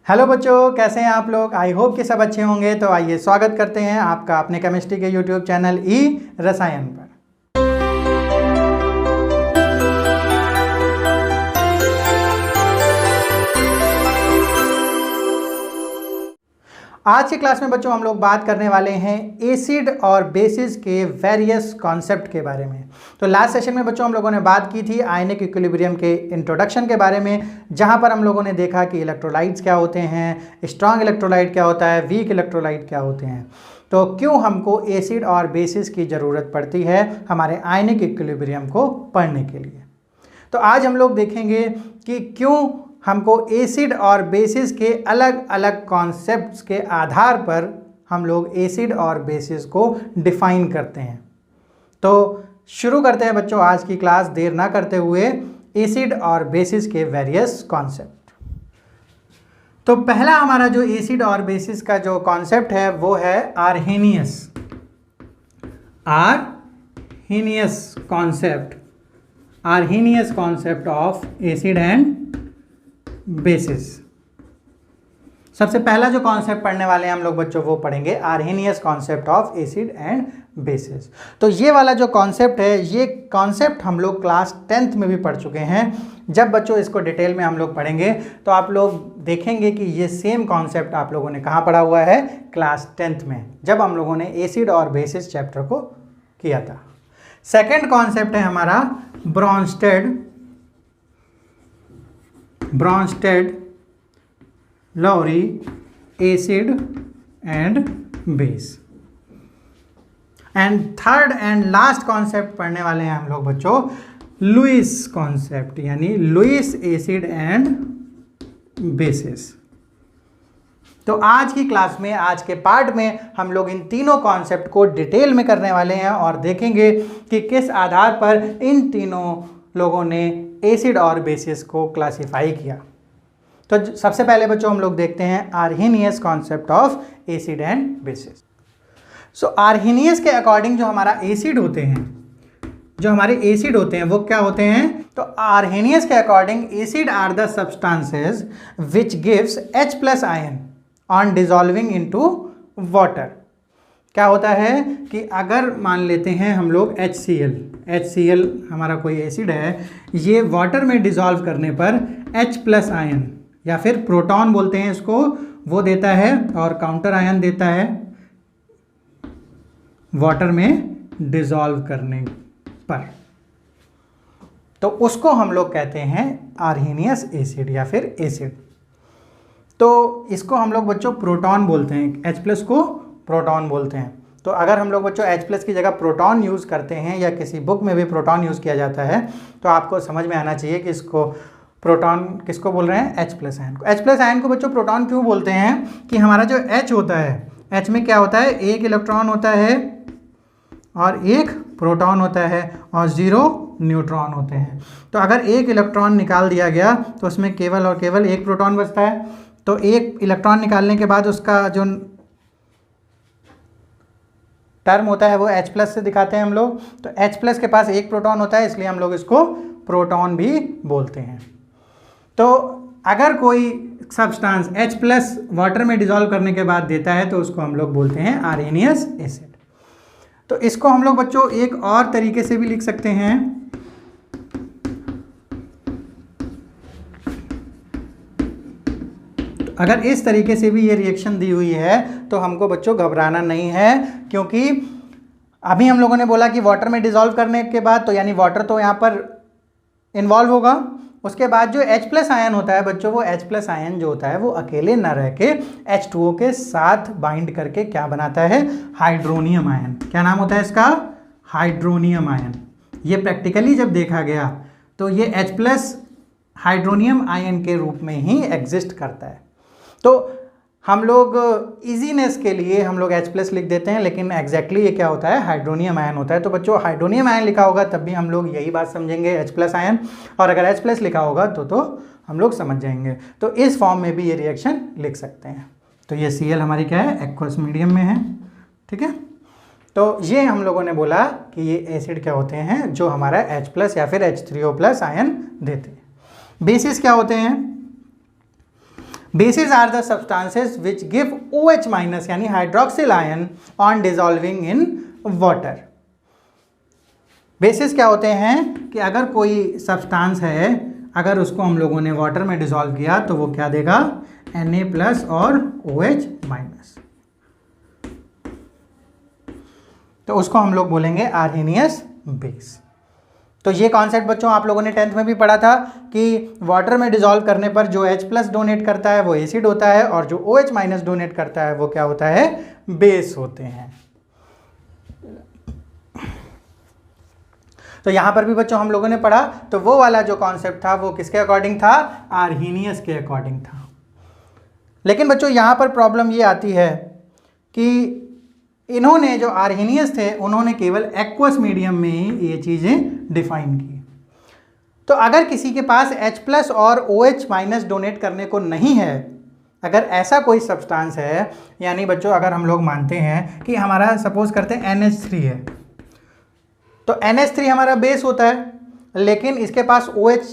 Hello बच्चों, कैसे हैं आप लोग। आई होप कि सब अच्छे होंगे। तो आइए स्वागत करते हैं आपका अपने केमिस्ट्री के यूट्यूब चैनल ई रसायन पर। आज की क्लास में बच्चों हम लोग बात करने वाले हैं एसिड और बेसिस के वेरियस कॉन्सेप्ट के बारे में। तो लास्ट सेशन में बच्चों हम लोगों ने बात की थी आयनिक इक्विलिब्रियम के इंट्रोडक्शन के बारे में, जहां पर हम लोगों ने देखा कि इलेक्ट्रोलाइट्स क्या होते हैं, स्ट्रॉन्ग इलेक्ट्रोलाइट क्या होता है, वीक इलेक्ट्रोलाइट क्या होते हैं, तो क्यों हमको एसिड और बेसिस की ज़रूरत पड़ती है हमारे आयनिक इक्विलिब्रियम को पढ़ने के लिए। तो आज हम लोग देखेंगे कि क्यों हमको एसिड और बेसिस के अलग अलग कॉन्सेप्ट्स के आधार पर हम लोग एसिड और बेसिस को डिफाइन करते हैं। तो शुरू करते हैं बच्चों आज की क्लास देर ना करते हुए एसिड और बेसिस के वेरियस कॉन्सेप्ट। तो पहला हमारा जो एसिड और बेसिस का जो कॉन्सेप्ट है वो है Arrhenius concept of acid and basis. सबसे पहला जो कॉन्सेप्ट पढ़ने वाले हैं हम लोग बच्चों वो पढ़ेंगे Arrhenius concept of acid and bases. तो ये वाला जो कॉन्सेप्ट है, ये कॉन्सेप्ट हम लोग क्लास 10th में भी पढ़ चुके हैं। जब बच्चों इसको डिटेल में हम लोग पढ़ेंगे तो आप लोग देखेंगे कि ये सेम कॉन्सेप्ट आप लोगों ने कहाँ पढ़ा हुआ है, क्लास 10th में, जब हम लोगों ने एसिड और बेसिस चैप्टर को किया था। सेकेंड कॉन्सेप्ट है हमारा Brønsted-lorry acid and base. And third and last concept पढ़ने वाले हैं हम लोग बच्चों लुईस कॉन्सेप्ट, यानी लुईस एसिड एंड बेसिस। तो आज की क्लास में, आज के पार्ट में हम लोग इन तीनों कॉन्सेप्ट को डिटेल में करने वाले हैं और देखेंगे कि किस आधार पर इन तीनों लोगों ने एसिड और बेसिस को क्लासिफाई किया। तो सबसे पहले बच्चों हम लोग देखते हैं Arrhenius concept of acid and basis. So Arrhenius के अकॉर्डिंग जो हमारे एसिड होते हैं वो क्या होते हैं। तो आर्हेनियस के according acid are the substances which gives H+ ion on dissolving into water. क्या होता है कि अगर मान लेते हैं हम लोग HCl हमारा कोई एसिड है, ये वाटर में डिजॉल्व करने पर H+ आयन या फिर प्रोटॉन बोलते हैं इसको, वो देता है और काउंटर आयन देता है वाटर में डिजॉल्व करने पर। तो उसको हम लोग कहते हैं आर्हेनियस एसिड या फिर एसिड। तो इसको हम लोग बच्चों प्रोटॉन बोलते हैं, H+ को प्रोटॉन बोलते हैं। तो अगर हम लोग बच्चों H+ की जगह प्रोटॉन यूज़ करते हैं या किसी बुक में भी प्रोटॉन यूज़ किया जाता है तो आपको समझ में आना चाहिए कि इसको प्रोटॉन किसको बोल रहे हैं, H+ आयन को। H+ आयन को बच्चों प्रोटॉन क्यों बोलते हैं कि हमारा जो H होता है, H में क्या होता है, एक इलेक्ट्रॉन होता है और एक प्रोटॉन होता है और 0 न्यूट्रॉन होते हैं। तो अगर एक इलेक्ट्रॉन निकाल दिया गया तो उसमें केवल और केवल एक प्रोटॉन बचता है। तो एक इलेक्ट्रॉन निकालने के बाद उसका जो टर्म होता है वो H+ से दिखाते हैं हम लोग। तो H+ के पास एक प्रोटॉन होता है, इसलिए हम लोग इसको प्रोटॉन भी बोलते हैं। तो अगर कोई सब्सटेंस H+ वाटर में डिजॉल्व करने के बाद देता है तो उसको हम लोग बोलते हैं आर्हेनियस एसिड। तो इसको हम लोग बच्चों एक और तरीके से भी लिख सकते हैं। तो अगर इस तरीके से भी ये रिएक्शन दी हुई है तो हमको बच्चों घबराना नहीं है, क्योंकि अभी हम लोगों ने बोला कि वाटर में डिजॉल्व करने के बाद तो यानी वाटर तो यहाँ पर इन्वॉल्व होगा। उसके बाद जो H+ आयन होता है बच्चों, वो H+ आयन जो होता है वो अकेले न रह के H2O के साथ बाइंड करके क्या बनाता है, हाइड्रोनियम आयन। क्या नाम होता है इसका, हाइड्रोनियम आयन। ये प्रैक्टिकली जब देखा गया तो ये H+ हाइड्रोनियम आयन के रूप में ही एग्जिस्ट करता है। तो हम लोग इजीनेस के लिए हम लोग H+ लिख देते हैं, लेकिन एग्जैक्टली ये क्या होता है, हाइड्रोनियम आयन होता है। तो बच्चों हाइड्रोनियम आयन लिखा होगा तब भी हम लोग यही बात समझेंगे H+ आयन, और अगर H+ लिखा होगा तो हम लोग समझ जाएंगे। तो इस फॉर्म में भी ये रिएक्शन लिख सकते हैं। तो ये Cl हमारी क्या है, एक्वस मीडियम में है, ठीक है। तो ये हम लोगों ने बोला कि ये एसिड क्या होते हैं जो हमारा H+ या फिर H3O+ आयन देते हैं। बेसिस क्या होते हैं, bases are the substances which give OH minus यानी hydroxyl ion on dissolving in water. Bases क्या होते हैं कि अगर कोई सब्सटेंस है, अगर उसको हम लोगों ने वाटर में डिसॉल्व किया तो वो क्या देगा, Na+ और OH माइनस, तो उसको हम लोग बोलेंगे आर्हेनियस बेस। तो ये कॉन्सेप्ट बच्चों आप लोगों ने 10th में भी पढ़ा था कि वाटर में डिसॉल्व करने पर जो H+ डोनेट करता है वो एसिड होता है और जो OH माइनस डोनेट करता है वो क्या होता है, बेस होते हैं। तो यहां पर भी बच्चों हम लोगों ने पढ़ा, तो वो वाला जो कॉन्सेप्ट था वो किसके अकॉर्डिंग था, आर्हेनियस के अकॉर्डिंग था। लेकिन बच्चों यहां पर प्रॉब्लम ये आती है कि इन्होंने जो आर्हेनियस थे उन्होंने केवल एक्वस मीडियम में ही ये चीज़ें डिफाइन की। तो अगर किसी के पास H+ और OH माइनस डोनेट करने को नहीं है, अगर ऐसा कोई सब्सटेंस है, यानी बच्चों अगर हम लोग मानते हैं कि हमारा सपोज करते हैं NH3 है, तो NH3 हमारा बेस होता है, लेकिन इसके पास OH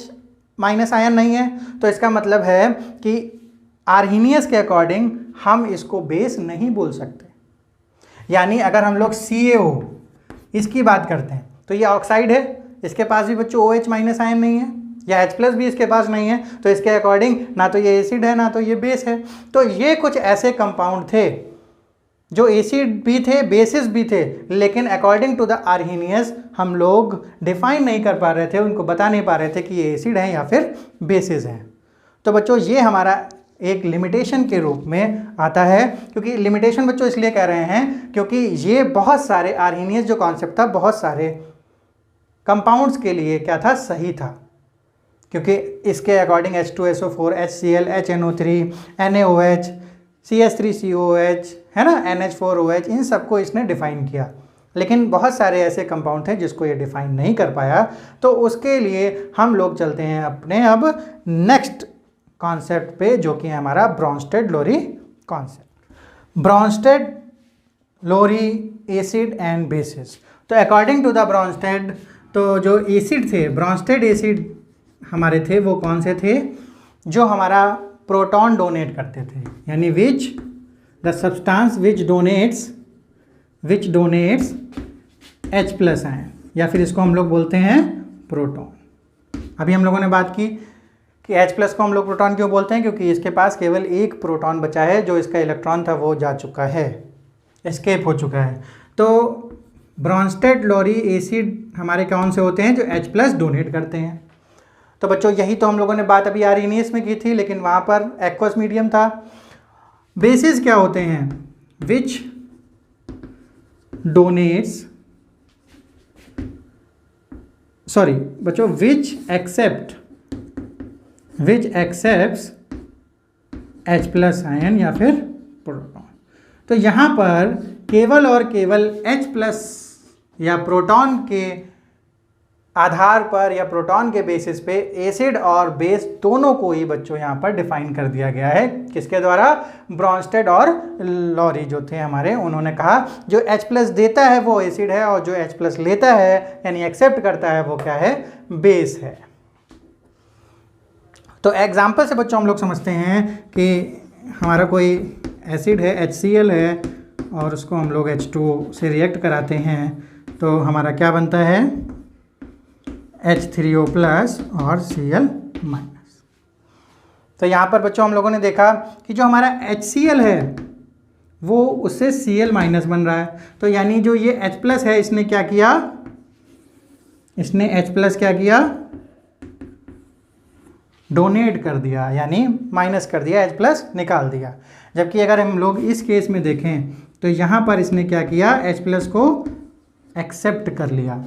माइनस आयन नहीं है, तो इसका मतलब है कि आर्हेनियस के अकॉर्डिंग हम इसको बेस नहीं बोल सकते। यानी अगर हम लोग CaO इसकी बात करते हैं तो ये ऑक्साइड है, इसके पास भी बच्चों OH माइनस आयन नहीं है, या H+ भी इसके पास नहीं है, तो इसके अकॉर्डिंग ना तो ये एसिड है ना तो ये बेस है। तो ये कुछ ऐसे कंपाउंड थे जो एसिड भी थे, बेसिस भी थे, लेकिन अकॉर्डिंग टू द आर्हेनियस हम लोग डिफाइन नहीं कर पा रहे थे, उनको बता नहीं पा रहे थे कि ये एसिड है या फिर बेसिस है। तो बच्चों ये हमारा एक लिमिटेशन के रूप में आता है, क्योंकि लिमिटेशन बच्चों इसलिए कह रहे हैं क्योंकि ये बहुत सारे आर्हेनियस जो कॉन्सेप्ट था बहुत सारे कंपाउंड्स के लिए क्या था, सही था, क्योंकि इसके according H2SO4, HCl, HNO3, NaOH, CH3COOH है ना, NH4OH, इन सबको इसने डिफाइन किया। लेकिन बहुत सारे ऐसे कंपाउंड थे जिसको ये डिफाइन नहीं कर पाया, तो उसके लिए हम लोग चलते हैं अपने अब नेक्स्ट कॉन्सेप्ट पे, जो कि हमारा Bronsted Lowry concept. Bronsted Lowry acid and bases. तो अकॉर्डिंग टू द ब्रॉन्स्टेड, तो जो एसिड थे, ब्रॉन्स्टेड एसिड हमारे थे वो कौन से थे, जो हमारा प्रोटॉन डोनेट करते थे, यानी which the substance which donates H+ ion, या फिर इसको हम लोग बोलते हैं प्रोटॉन। अभी हम लोगों ने बात की कि H+ को हम लोग प्रोटॉन क्यों बोलते हैं, क्योंकि इसके पास केवल एक प्रोटॉन बचा है, जो इसका इलेक्ट्रॉन था वो जा चुका है, एस्केप हो चुका है। तो ब्रॉन्स्टेड-लोरी एसिड हमारे कौन से होते हैं, जो H+ डोनेट करते हैं। तो बच्चों यही तो हम लोगों ने बात अभी आर्हेनियस में की थी, लेकिन वहाँ पर एक्वस मीडियम था। बेसिस क्या होते हैं, विच डोनेट्स, सॉरी बच्चों, विच एक्सेप्ट्स H+ आयन या फिर प्रोटॉन। तो यहाँ पर केवल और केवल H+ या प्रोटॉन के आधार पर या प्रोटॉन के बेसिस पे एसिड और बेस दोनों को ही बच्चों यहाँ पर डिफाइन कर दिया गया है। किसके द्वारा, ब्रॉन्स्टेड और लोरी जो थे हमारे, उन्होंने कहा जो H+ देता है वो एसिड है और जो H+ लेता है यानी एक्सेप्ट करता है वो क्या है, बेस है। तो एग्जाम्पल से बच्चों हम लोग समझते हैं कि हमारा कोई एसिड है, HCl है, और उसको हम लोग H2 से रिएक्ट कराते हैं, तो हमारा क्या बनता है, H3O+ और Cl-। तो यहाँ पर बच्चों हम लोगों ने देखा कि जो हमारा HCl है वो उससे Cl- बन रहा है। तो यानी जो ये H+ है इसने क्या किया, इसने H+ क्या किया, डोनेट कर दिया, यानी माइनस कर दिया, H+ निकाल दिया। जबकि अगर हम लोग इस केस में देखें तो यहाँ पर इसने क्या किया, H+ को एक्सेप्ट कर लिया।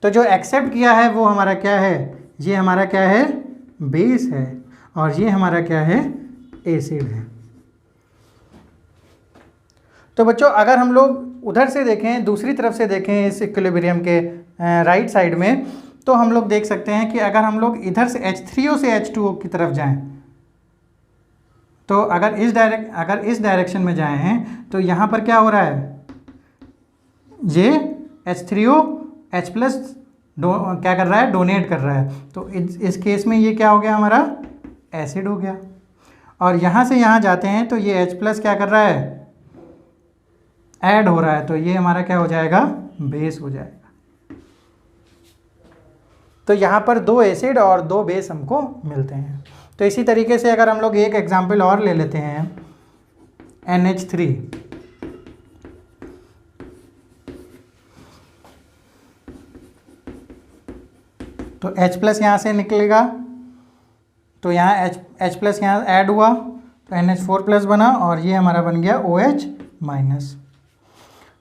तो जो एक्सेप्ट किया है वो हमारा क्या है, ये हमारा क्या है, बेस है, और ये हमारा क्या है, एसिड है। तो बच्चों अगर हम लोग उधर से देखें, दूसरी तरफ से देखें इस इक्विलिब्रियम के राइट साइड में, तो हम लोग देख सकते हैं कि अगर हम लोग इधर से H3O से H2O की तरफ जाएं, तो अगर इस डायरेक्शन में जाए हैं तो यहाँ पर क्या हो रहा है, ये H3O H+ क्या कर रहा है, डोनेट कर रहा है। तो इस केस में ये क्या हो गया, हमारा एसिड हो गया। और यहाँ से यहाँ जाते हैं तो ये H प्लस क्या कर रहा है, ऐड हो रहा है, तो ये हमारा क्या हो जाएगा, बेस हो जाएगा। तो यहाँ पर 2 एसिड और 2 बेस हमको मिलते हैं। तो इसी तरीके से अगर हम लोग एक एग्जाम्पल और ले लेते हैं NH3, तो H प्लस यहाँ से निकलेगा, तो यहाँ H प्लस यहाँ ऐड हुआ तो NH4 प्लस बना और ये हमारा बन गया OH माइनस।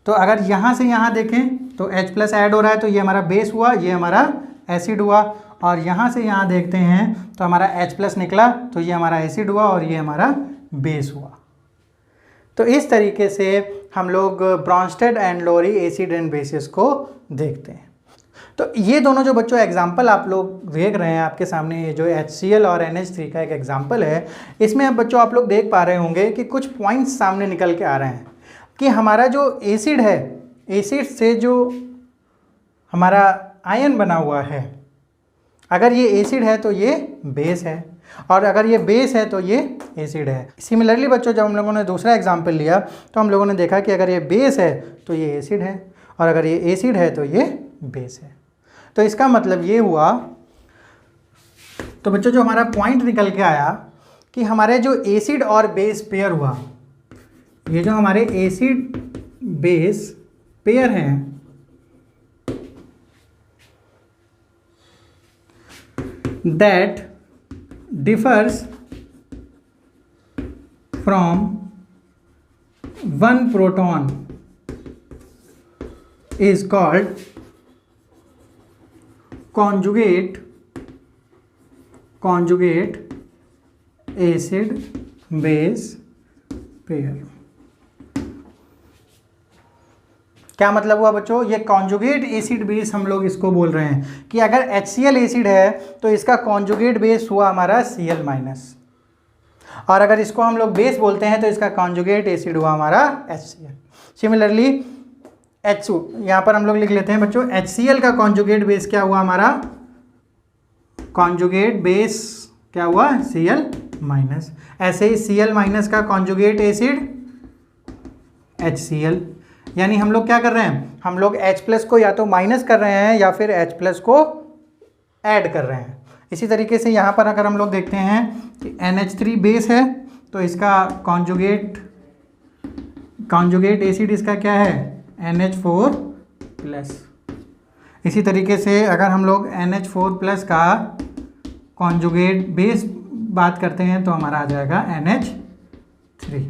तो अगर यहाँ से यहाँ देखें तो H प्लस ऐड हो रहा है तो ये हमारा बेस हुआ, ये हमारा एसिड हुआ, और यहाँ से यहाँ देखते हैं तो हमारा H प्लस निकला तो ये हमारा एसिड हुआ और ये हमारा बेस हुआ। तो इस तरीके से हम लोग Bronsted and Lowry acid and bases को देखते हैं। तो ये दोनों जो बच्चों एग्जाम्पल आप लोग देख रहे हैं आपके सामने, ये जो HCl और NH3 का एक एग्जाम्पल है, इसमें अब बच्चों आप लोग देख पा रहे होंगे कि कुछ पॉइंट्स सामने निकल के आ रहे हैं कि हमारा जो एसिड है, एसिड से जो हमारा आयन बना हुआ है, अगर ये एसिड है तो ये बेस है, और अगर ये बेस है तो ये एसिड है। सिमिलरली बच्चों जब हम लोगों ने दूसरा एग्जाम्पल लिया तो हम लोगों ने देखा कि अगर ये बेस है तो ये एसिड है, और अगर ये एसिड है तो ये बेस है। तो इसका मतलब ये हुआ, तो बच्चों जो हमारा पॉइंट निकल के आया कि हमारे जो एसिड और बेस पेयर हुआ, ये जो हमारे एसिड बेस पेयर हैं, that differs from one proton is called conjugate acid base pair। क्या मतलब हुआ बच्चों, ये कॉन्जुगेट एसिड बेस हम लोग इसको बोल रहे हैं कि अगर HCl एसिड है तो इसका कॉन्जुगेट बेस हुआ हमारा Cl माइनस, और अगर इसको हम लोग बेस बोलते हैं तो इसका कॉन्जुगेट एसिड हुआ हमारा HCl। सिमिलरली HO, यहाँ पर हम लोग लिख लेते हैं बच्चों, HCl का कॉन्जुगेट बेस क्या हुआ हमारा, कॉन्जुगेट बेस क्या हुआ Cl माइनस। ऐसे ही Cl माइनस का कॉन्जुगेट एसिड HCl। यानी हम लोग क्या कर रहे हैं, हम लोग H प्लस को या तो माइनस कर रहे हैं या फिर H प्लस को ऐड कर रहे हैं। इसी तरीके से यहाँ पर अगर हम लोग देखते हैं कि NH3 बेस है तो इसका कॉन्जुगेट एसिड इसका क्या है, NH4 प्लस। इसी तरीके से अगर हम लोग NH4 प्लस का कॉन्जुगेट बेस बात करते हैं तो हमारा आ जाएगा NH3।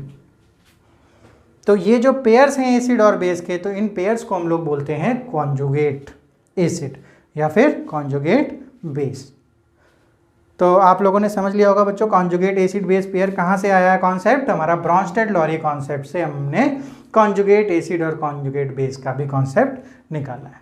तो ये जो पेयर्स हैं एसिड और बेस के, तो इन पेयर्स को हम लोग बोलते हैं कॉन्जुगेट एसिड या फिर कॉन्जुगेट बेस। तो आप लोगों ने समझ लिया होगा बच्चों कॉन्जुगेट एसिड बेस पेयर कहाँ से आया है कॉन्सेप्ट, हमारा ब्रॉन्स्टेड लोरी कॉन्सेप्ट से हमने कॉन्जुगेट एसिड और कॉन्जुगेट बेस का भी कॉन्सेप्ट निकाला है।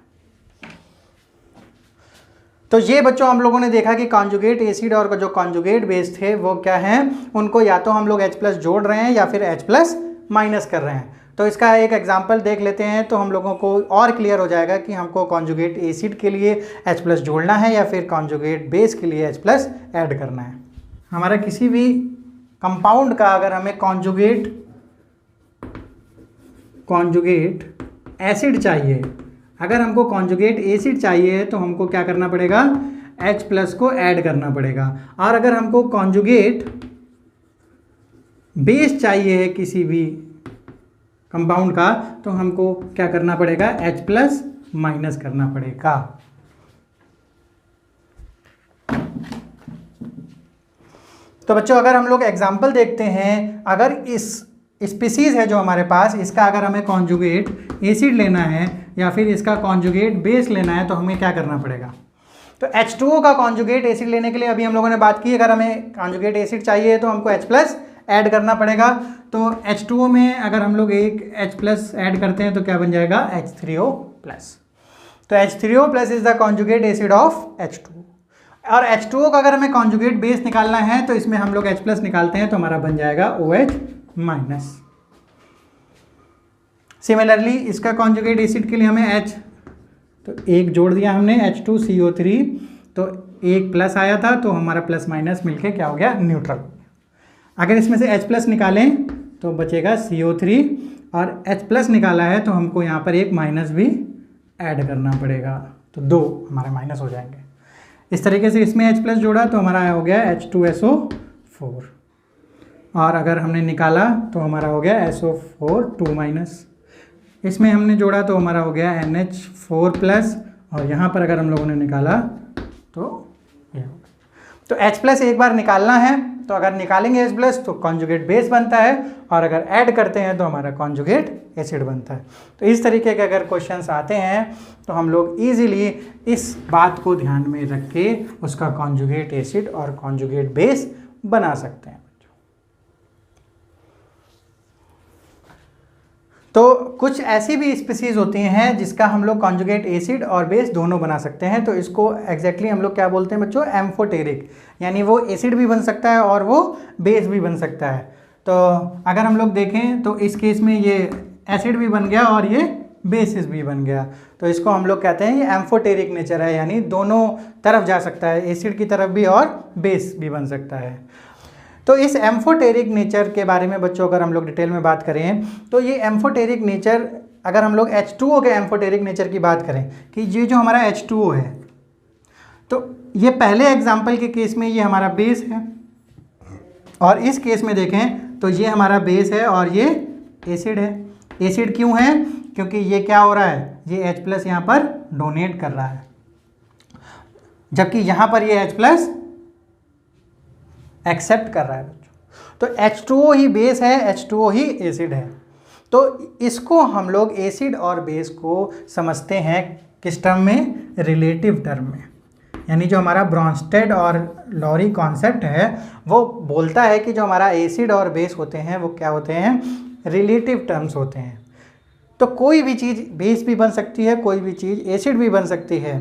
तो ये बच्चों हम लोगों ने देखा कि कॉन्जुगेट एसिड और जो कॉन्जुगेट बेस थे वो क्या हैं, उनको या तो हम लोग H प्लस जोड़ रहे हैं या फिर H प्लस माइनस कर रहे हैं। तो इसका एक एग्जांपल देख लेते हैं तो हम लोगों को और क्लियर हो जाएगा कि हमको कॉन्जुगेट एसिड के लिए H प्लस जोड़ना है या फिर कॉन्जुगेट बेस के लिए H प्लस ऐड करना है। हमारा किसी भी कंपाउंड का अगर हमें कॉन्जुगेट एसिड चाहिए, अगर हमको कॉन्जुगेट एसिड चाहिए तो हमको क्या करना पड़ेगा, H प्लस को ऐड करना पड़ेगा। और अगर हमको कॉन्जुगेट बेस चाहिए है किसी भी कंपाउंड का तो हमको क्या करना पड़ेगा, H प्लस माइनस करना पड़ेगा। तो बच्चों अगर हम लोग एग्जाम्पल देखते हैं, अगर इस स्पीसीज है जो हमारे पास, इसका अगर हमें कॉन्जुगेट एसिड लेना है या फिर इसका कॉन्जुगेट बेस लेना है तो हमें क्या करना पड़ेगा। तो H2O का कॉन्जुगेट एसिड लेने के लिए अभी हम लोगों ने बात की, अगर हमें कॉन्जुगेट एसिड चाहिए तो हमको H प्लस ऐड करना पड़ेगा। तो H2O में अगर हम लोग एक H प्लस ऐड करते हैं तो क्या बन जाएगा, H3O प्लस। तो H3O plus is the conjugate acid of H2O। और H2O का अगर हमें कॉन्जुगेट बेस निकालना है तो इसमें हम लोग H प्लस निकालते हैं तो हमारा बन जाएगा OH माइनस। सिमिलरली इसका कॉन्जुगेट एसिड के लिए हमें H, तो एक जोड़ दिया हमने H2CO3, तो एक प्लस आया था तो हमारा प्लस माइनस मिलके क्या हो गया, न्यूट्रल। अगर इसमें से H+ निकालें तो बचेगा CO3, और H+ निकाला है तो हमको यहाँ पर एक माइनस भी ऐड करना पड़ेगा, तो 2 हमारे माइनस हो जाएंगे। इस तरीके से इसमें H+ जोड़ा तो हमारा हो गया H2SO4, और अगर हमने निकाला तो हमारा हो गया SO4 2-, इसमें हमने जोड़ा तो हमारा हो गया NH4+, और यहाँ पर अगर हम लोगों ने निकाला तो ये हो गया। तो H+ एक बार निकालना है, तो अगर निकालेंगे H+ तो कॉन्जुगेट बेस बनता है, और अगर ऐड करते हैं तो हमारा कॉन्जुगेट एसिड बनता है। तो इस तरीके के अगर क्वेश्चंस आते हैं तो हम लोग इजीली इस बात को ध्यान में रख के उसका कॉन्जुगेट एसिड और कॉन्जुगेट बेस बना सकते हैं। तो कुछ ऐसी भी स्पीसीज होती हैं जिसका हम लोग कॉन्जुगेट एसिड और बेस दोनों बना सकते हैं, तो इसको एग्जैक्टली हम लोग क्या बोलते हैं बच्चों, एम्फोटेरिक, यानी वो एसिड भी बन सकता है और वो बेस भी बन सकता है। तो अगर हम लोग देखें तो इस केस में ये एसिड भी बन गया और ये बेसिस भी बन गया, तो इसको हम लोग कहते हैं ये एम्फोटेरिक नेचर है, यानी दोनों तरफ जा सकता है, एसिड की तरफ भी और बेस भी बन सकता है। तो इस एम्फोटेरिक नेचर के बारे में बच्चों अगर हम लोग डिटेल में बात करें तो ये एम्फोटेरिक नेचर, अगर हम लोग H2O के एम्फोटेरिक नेचर की बात करें कि ये जो हमारा H2O है, तो ये पहले एग्जाम्पल के केस में ये हमारा बेस है, और इस केस में देखें तो ये हमारा बेस है और ये एसिड है। एसिड क्यों है, क्योंकि ये क्या हो रहा है, ये H+ यहाँ पर डोनेट कर रहा है, जबकि यहाँ पर ये H+ एक्सेप्ट कर रहा है बच्चों। तो H2O ही बेस है, H2O ही एसिड है। तो इसको हम लोग एसिड और बेस को समझते हैं किस टर्म में, रिलेटिव टर्म में, यानी जो हमारा ब्रॉन्स्टेड और लॉरी कॉन्सेप्ट है वो बोलता है कि जो हमारा एसिड और बेस होते हैं वो क्या होते हैं, रिलेटिव टर्म्स होते हैं। तो कोई भी चीज़ बेस भी बन सकती है, कोई भी चीज़ एसिड भी बन सकती है।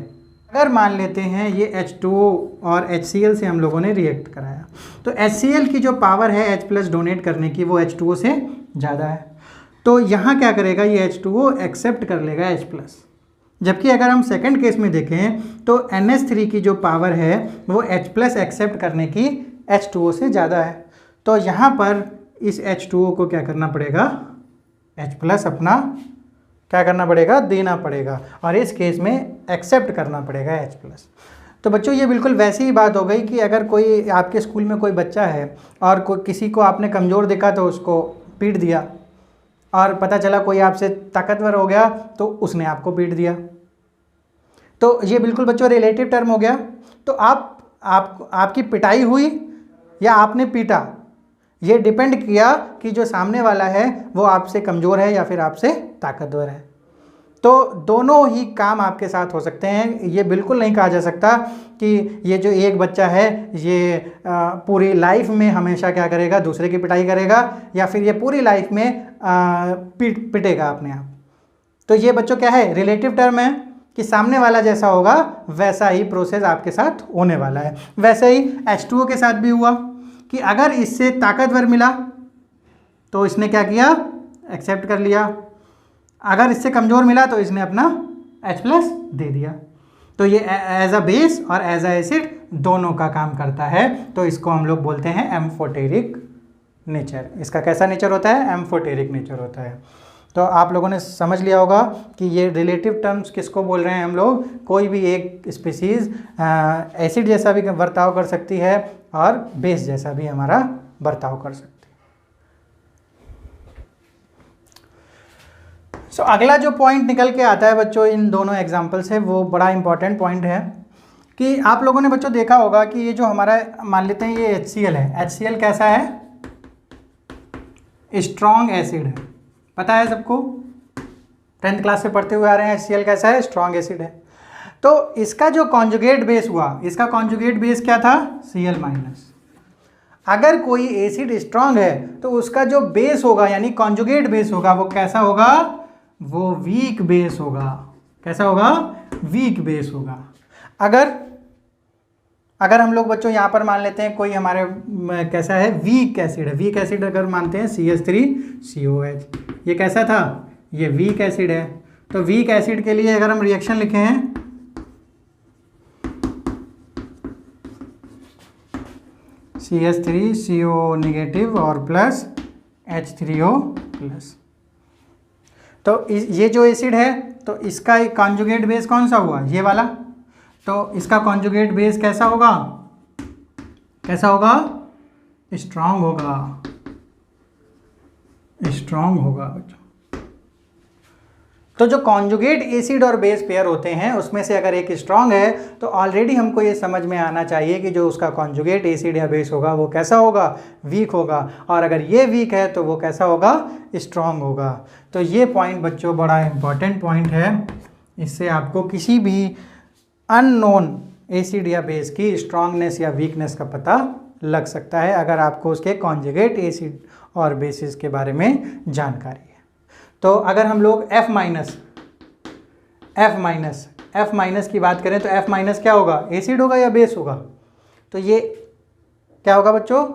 अगर मान लेते हैं ये H2O और HCl से हम लोगों ने रिएक्ट कराया, तो HCl की जो पावर है H+ डोनेट करने की वो H2O से ज़्यादा है, तो यहाँ क्या करेगा, ये H2O एक्सेप्ट कर लेगा H+। जबकि अगर हम सेकंड केस में देखें तो NH3 की जो पावर है वो H+ एक्सेप्ट करने की H2O से ज़्यादा है, तो यहाँ पर इस H2O को क्या करना पड़ेगा, H+ अपना क्या करना पड़ेगा, देना पड़ेगा, और इस केस में एक्सेप्ट करना पड़ेगा H+। तो बच्चों ये बिल्कुल वैसी ही बात हो गई कि अगर कोई आपके स्कूल में कोई बच्चा है और किसी को आपने कमज़ोर देखा तो उसको पीट दिया, और पता चला कोई आपसे ताकतवर हो गया तो उसने आपको पीट दिया, तो ये बिल्कुल बच्चों रिलेटिव टर्म हो गया। तो आपकी पिटाई हुई या आपने पीटा, ये डिपेंड किया कि जो सामने वाला है वो आपसे कमज़ोर है या फिर आपसे ताकतवर है। तो दोनों ही काम आपके साथ हो सकते हैं। ये बिल्कुल नहीं कहा जा सकता कि ये जो एक बच्चा है ये पूरी लाइफ में हमेशा क्या करेगा, दूसरे की पिटाई करेगा, या फिर ये पूरी लाइफ में पिटेगा अपने आप। तो ये बच्चों क्या है, रिलेटिव टर्म है कि सामने वाला जैसा होगा वैसा ही प्रोसेस आपके साथ होने वाला है। वैसे ही H2O के साथ भी हुआ कि अगर इससे ताकतवर मिला तो इसने क्या किया, एक्सेप्ट कर लिया, अगर इससे कमज़ोर मिला तो इसने अपना H+ दे दिया। तो ये एज अ बेस और एज अ एसिड दोनों का काम करता है, तो इसको हम लोग बोलते हैं एम्फोटेरिक नेचर। इसका कैसा नेचर होता है, एम्फोटेरिक नेचर होता है। तो आप लोगों ने समझ लिया होगा कि ये रिलेटिव टर्म्स किसको बोल रहे हैं हम लोग, कोई भी एक स्पीसीज़ एसिड जैसा भी बर्ताव कर सकती है और बेस जैसा भी हमारा बर्ताव कर सकती है। सो अगला जो पॉइंट निकल के आता है बच्चों इन दोनों एग्जाम्पल से, वो बड़ा इंपॉर्टेंट पॉइंट है कि आप लोगों ने बच्चों देखा होगा कि ये जो हमारा मान लेते हैं ये HCl है, HCl कैसा है, स्ट्रॉन्ग एसिड है, पता है सबको, 10th क्लास से पढ़ते हुए आ रहे हैं HCl कैसा है, स्ट्रॉन्ग एसिड है। तो इसका जो कॉन्जुगेट बेस हुआ, इसका कॉन्जुगेट बेस क्या था, Cl-। अगर कोई एसिड स्ट्रॉन्ग है तो उसका जो बेस होगा यानी कॉन्जुगेट बेस होगा वो कैसा होगा, वो वीक बेस होगा। कैसा होगा, वीक बेस होगा। अगर हम लोग बच्चों यहाँ पर मान लेते हैं कोई हमारे कैसा है, वीक एसिड है, वीक एसिड अगर मानते हैं CH3COH, ये कैसा था, ये वीक एसिड है। तो वीक एसिड के लिए अगर हम रिएक्शन लिखे हैं CH3CO नेगेटिव और प्लस H3O प्लस। तो ये जो एसिड है तो इसका एक कॉन्जुगेट बेस कौन सा हुआ, ये वाला। तो इसका कॉन्जुगेट बेस कैसा होगा, कैसा होगा, स्ट्रांग होगा, स्ट्रांग होगा बच्चों। तो जो कॉन्जुगेट एसिड और बेस पेयर होते हैं उसमें से अगर एक स्ट्रांग है तो ऑलरेडी हमको ये समझ में आना चाहिए कि जो उसका कॉन्जुगेट एसिड या बेस होगा वो कैसा होगा, वीक होगा। और अगर ये वीक है तो वो कैसा होगा, स्ट्रांग होगा। तो ये पॉइंट बच्चों बड़ा इंपॉर्टेंट पॉइंट है, इससे आपको किसी भी अननोन एसिड या बेस की स्ट्रांगनेस या वीकनेस का पता लग सकता है अगर आपको उसके कॉन्जुगेट एसिड और बेसिस के बारे में जानकारी है। तो अगर हम लोग F माइनस की बात करें तो F माइनस क्या होगा, एसिड होगा या बेस होगा। तो ये क्या होगा बच्चों,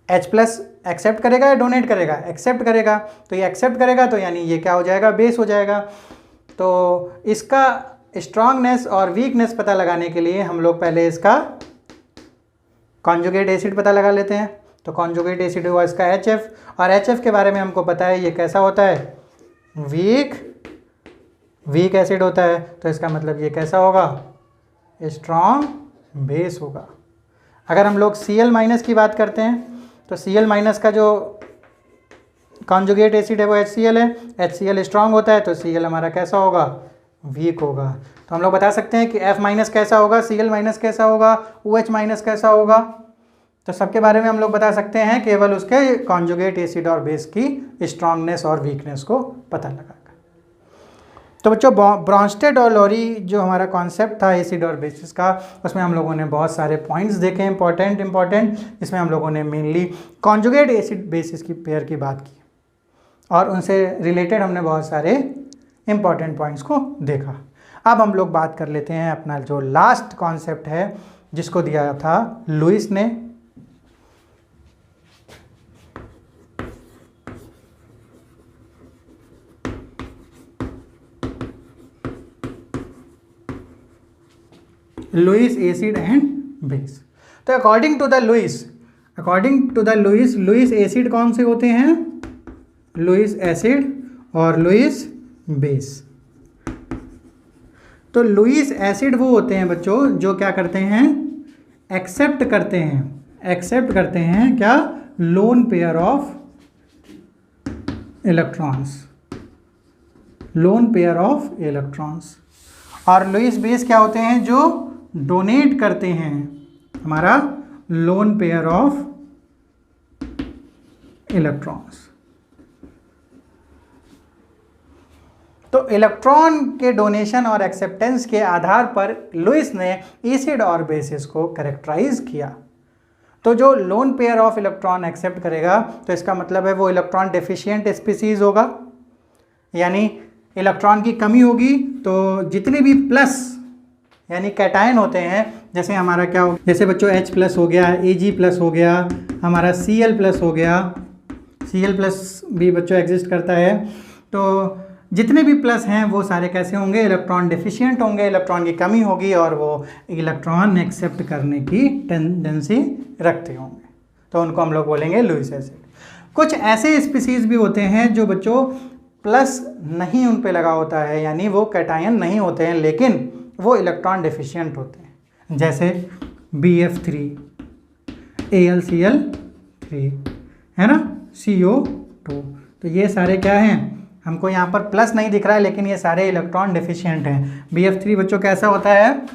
H प्लस एक्सेप्ट करेगा या डोनेट करेगा, एक्सेप्ट करेगा। तो ये एक्सेप्ट करेगा तो यानी ये क्या हो जाएगा, बेस हो जाएगा। तो इसका स्ट्रांगनेस और वीकनेस पता लगाने के लिए हम लोग पहले इसका कॉन्जुगेट एसिड पता लगा लेते हैं। तो कॉन्जुगेट एसिड हुआ इसका HF, और HF के बारे में हमको पता है ये कैसा होता है, वीक एसिड होता है। तो इसका मतलब ये कैसा होगा, स्ट्रॉन्ग बेस होगा। अगर हम लोग Cl माइनस की बात करते हैं तो Cl माइनस का जो कॉन्जुगेट एसिड है वो HCl है, HCl स्ट्रॉन्ग होता है तो Cl हमारा कैसा होगा, वीक होगा। तो हम लोग बता सकते हैं कि F माइनस कैसा होगा, Cl माइनस कैसा होगा, OH माइनस कैसा होगा। तो सबके बारे में हम लोग बता सकते हैं केवल उसके कॉन्जुगेट एसिड और बेस की स्ट्रांगनेस और वीकनेस को पता लगाकर। तो बच्चों ब्रॉन्स्टेड और लोरी जो हमारा कॉन्सेप्ट था एसिड और बेसिस का, उसमें हम लोगों ने बहुत सारे पॉइंट्स देखे इंपॉर्टेंट, जिसमें हम लोगों ने मेनली कॉन्जुगेट एसिड बेसिस की पेयर की बात की और उनसे रिलेटेड हमने बहुत सारे इंपॉर्टेंट पॉइंट्स को देखा। अब हम लोग बात कर लेते हैं अपना जो लास्ट कॉन्सेप्ट है जिसको दिया था लुईस ने। Lewis acid and base. तो according to the Lewis Lewis acid कौन से होते हैं, लुईस एसिड और लुईस बेस। तो लुईस एसिड वो होते हैं बच्चों जो क्या करते हैं, एक्सेप्ट करते हैं क्या, लोन पेयर ऑफ इलेक्ट्रॉन्स। और लुईस बेस क्या होते हैं, जो डोनेट करते हैं हमारा लोन पेयर ऑफ इलेक्ट्रॉन्स। तो इलेक्ट्रॉन के डोनेशन और एक्सेप्टेंस के आधार पर लुईस ने एसिड और बेसिस को कैरेक्टराइज किया। तो जो lone pair of electron accept करेगा तो इसका मतलब है वो इलेक्ट्रॉन डेफिशिएंट स्पीसीज होगा, यानी इलेक्ट्रॉन की कमी होगी। तो जितने भी प्लस यानी कैटायन होते हैं, जैसे हमारा क्या हो, जैसे बच्चों H प्लस हो गया, Ag प्लस हो गया, हमारा Cl प्लस हो गया, Cl प्लस भी बच्चों एग्जिस्ट करता है। तो जितने भी प्लस हैं वो सारे कैसे होंगे, इलेक्ट्रॉन डेफिशिएंट होंगे, इलेक्ट्रॉन की कमी होगी और वो इलेक्ट्रॉन एक्सेप्ट करने की टेंडेंसी रखते होंगे। तो उनको हम लोग बोलेंगे लुईस एसिड। कुछ ऐसे स्पीसीज भी होते हैं जो बच्चों प्लस नहीं उन पे लगा होता है, यानी वो कैटायन नहीं होते हैं लेकिन वो इलेक्ट्रॉन डेफिशिएंट होते हैं, जैसे BF3, AlCl3 है ना, CO2। तो ये सारे क्या हैं, हमको यहाँ पर प्लस नहीं दिख रहा है लेकिन ये सारे इलेक्ट्रॉन डेफिशिएंट हैं। BF3 बच्चों कैसा होता है,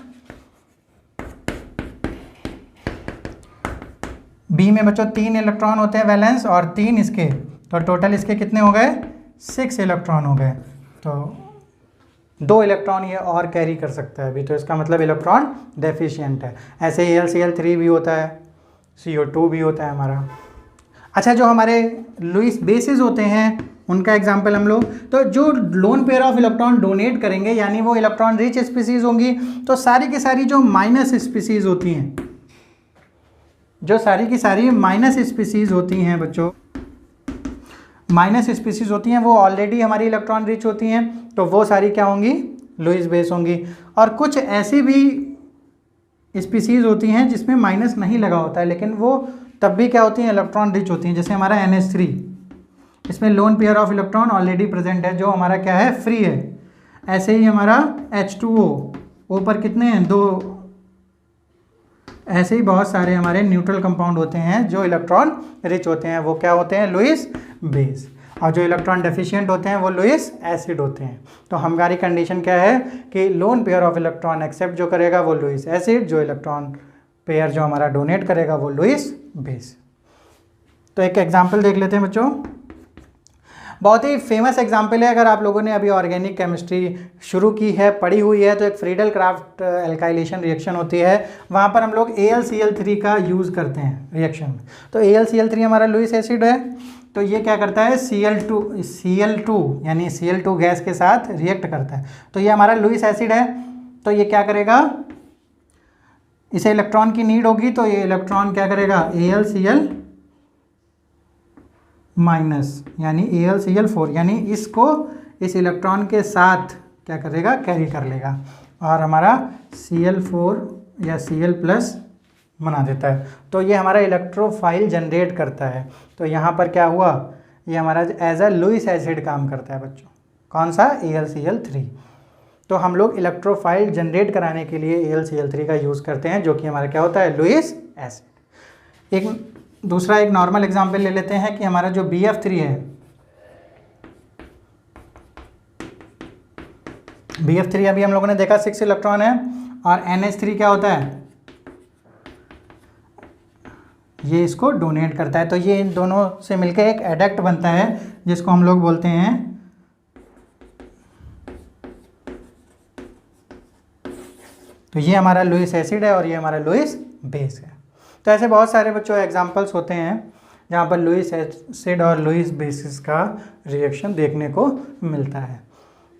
B में बच्चों 3 इलेक्ट्रॉन होते हैं वैलेंस और 3 इसके, तो टोटल इसके कितने हो गए, 6 इलेक्ट्रॉन हो गए। तो 2 इलेक्ट्रॉन ये और कैरी कर सकता है अभी, तो इसका मतलब इलेक्ट्रॉन डेफिशिएंट है। ऐसे AlCl3 भी होता है, CO2 भी होता है हमारा। अच्छा, जो हमारे लुईस बेसिस होते हैं उनका एग्जाम्पल हम लोग, तो जो lone pair of electron donate करेंगे यानी वो इलेक्ट्रॉन रिच स्पीसीज होंगी। तो सारी की सारी जो माइनस स्पीसीज होती हैं, जो सारी की सारी माइनस स्पीसीज होती हैं बच्चों, माइनस स्पीसीज होती हैं वो ऑलरेडी हमारी इलेक्ट्रॉन रिच होती हैं, तो वो सारी क्या होंगी, लुईस बेस होंगी। और कुछ ऐसी भी स्पीसीज होती हैं जिसमें माइनस नहीं लगा होता है, लेकिन वो तब भी क्या होती हैं, इलेक्ट्रॉन रिच होती हैं। जैसे हमारा NH3, इसमें loan pair of electron already present है, जो हमारा क्या है, फ्री है। ऐसे ही हमारा H2O, ऊपर कितने हैं, 2। ऐसे ही बहुत सारे हमारे न्यूट्रल कंपाउंड होते हैं जो इलेक्ट्रॉन रिच होते हैं, वो क्या होते हैं, लुईस बेस। और जो इलेक्ट्रॉन डेफिशिएंट होते हैं वो लुईस एसिड होते हैं। तो हमारी कंडीशन क्या है कि lone pair of electron accept जो करेगा वो लुईस एसिड, जो इलेक्ट्रॉन पेयर जो हमारा डोनेट करेगा वो लुईस बेस। तो एक एग्जाम्पल देख लेते हैं बच्चों, बहुत ही फेमस एग्जाम्पल है। अगर आप लोगों ने अभी ऑर्गेनिक केमिस्ट्री शुरू की है, पढ़ी हुई है, तो एक फ्रीडल क्राफ्ट एल्काइलेशन रिएक्शन होती है, वहाँ पर हम लोग AlCl3 का यूज़ करते हैं रिएक्शन में। तो AlCl3 हमारा लुईस एसिड है, तो ये क्या करता है, Cl2 यानी Cl2 गैस के साथ रिएक्ट करता है। तो ये हमारा लुईस एसिड है, तो ये क्या करेगा, इसे इलेक्ट्रॉन की नीड होगी, तो ये इलेक्ट्रॉन क्या करेगा, AlCl माइनस यानी AlCl4, यानी इसको इस इलेक्ट्रॉन के साथ क्या करेगा, कैरी कर लेगा, और हमारा Cl4 या Cl प्लस बना देता है। तो ये हमारा इलेक्ट्रोफाइल जनरेट करता है। तो यहाँ पर क्या हुआ, ये हमारा एज अ लुईस एसिड काम करता है बच्चों, कौन सा, AlCl3। तो हम लोग इलेक्ट्रोफाइल जनरेट कराने के लिए AlCl3 का यूज़ करते हैं, जो कि हमारा क्या होता है, लुईस एसिड। एक दूसरा एक नॉर्मल एग्जांपल ले लेते हैं कि हमारा जो BF3 है, BF3 अभी हम लोगों ने देखा 6 इलेक्ट्रॉन है, और NH3 क्या होता है, ये इसको डोनेट करता है। तो ये इन दोनों से मिलकर एक एडक्ट बनता है, जिसको हम लोग बोलते हैं, तो ये हमारा लुईस एसिड है और ये हमारा लुईस बेस है। तो ऐसे बहुत सारे बच्चों एग्जांपल्स होते हैं जहाँ पर लुईस एसिड और लुईस बेसिस का रिएक्शन देखने को मिलता है।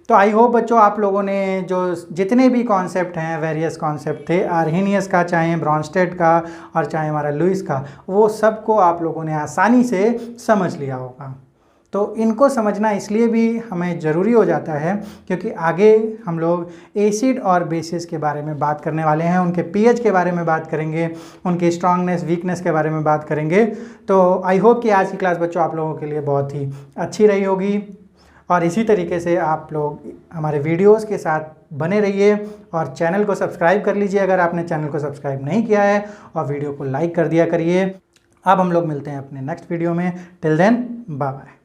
तो आई होप बच्चों आप लोगों ने जो जितने भी कॉन्सेप्ट हैं, वेरियस कॉन्सेप्ट थे, आर्हेनियस का, चाहे ब्रॉन्स्टेड का, और चाहे हमारा लुईस का, वो सबको आप लोगों ने आसानी से समझ लिया होगा। तो इनको समझना इसलिए भी हमें ज़रूरी हो जाता है क्योंकि आगे हम लोग एसिड और बेसिस के बारे में बात करने वाले हैं, उनके पीएच के बारे में बात करेंगे, उनकी स्ट्रांगनेस वीकनेस के बारे में बात करेंगे। तो आई होप कि आज की क्लास बच्चों आप लोगों के लिए बहुत ही अच्छी रही होगी, और इसी तरीके से आप लोग हमारे वीडियोस के साथ बने रहिए और चैनल को सब्सक्राइब कर लीजिए अगर आपने चैनल को सब्सक्राइब नहीं किया है, और वीडियो को लाइक कर दिया करिए। अब हम लोग मिलते हैं अपने नेक्स्ट वीडियो में। Till then bye bye.